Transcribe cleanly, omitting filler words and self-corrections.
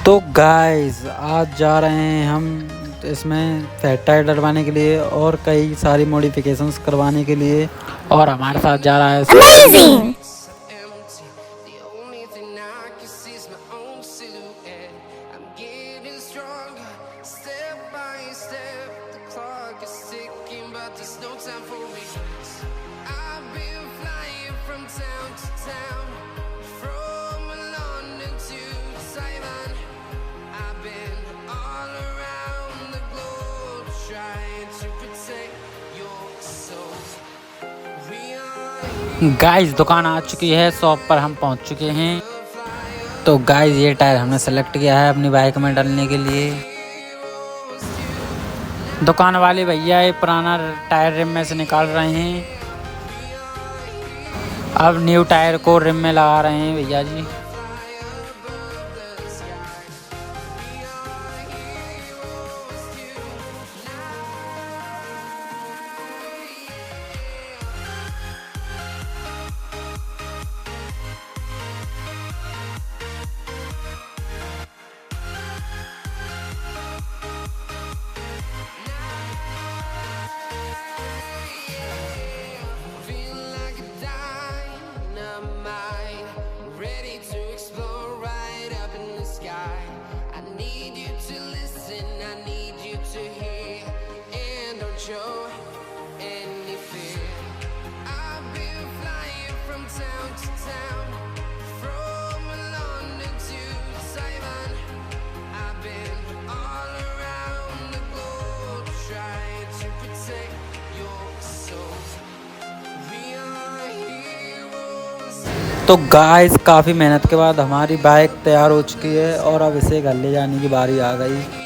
तो गाइस आज जा रहे हैं हम इसमें फैट टायर डलवाने के लिए और कई सारी मॉडिफिकेशंस करवाने के लिए। और हमारे साथ जा रहा है Amazing! गाइस दुकान आ चुकी है, शॉप पर हम पहुंच चुके हैं। तो गाइस ये टायर हमने सेलेक्ट किया है अपनी बाइक में डालने के लिए। दुकान वाले भैया ये पुराना टायर रिम में से निकाल रहे हैं, अब न्यू टायर को रिम में लगा रहे हैं भैया जी। तो गाइस काफ़ी मेहनत के बाद हमारी बाइक तैयार हो चुकी है और अब इसे घर ले जाने की बारी आ गई।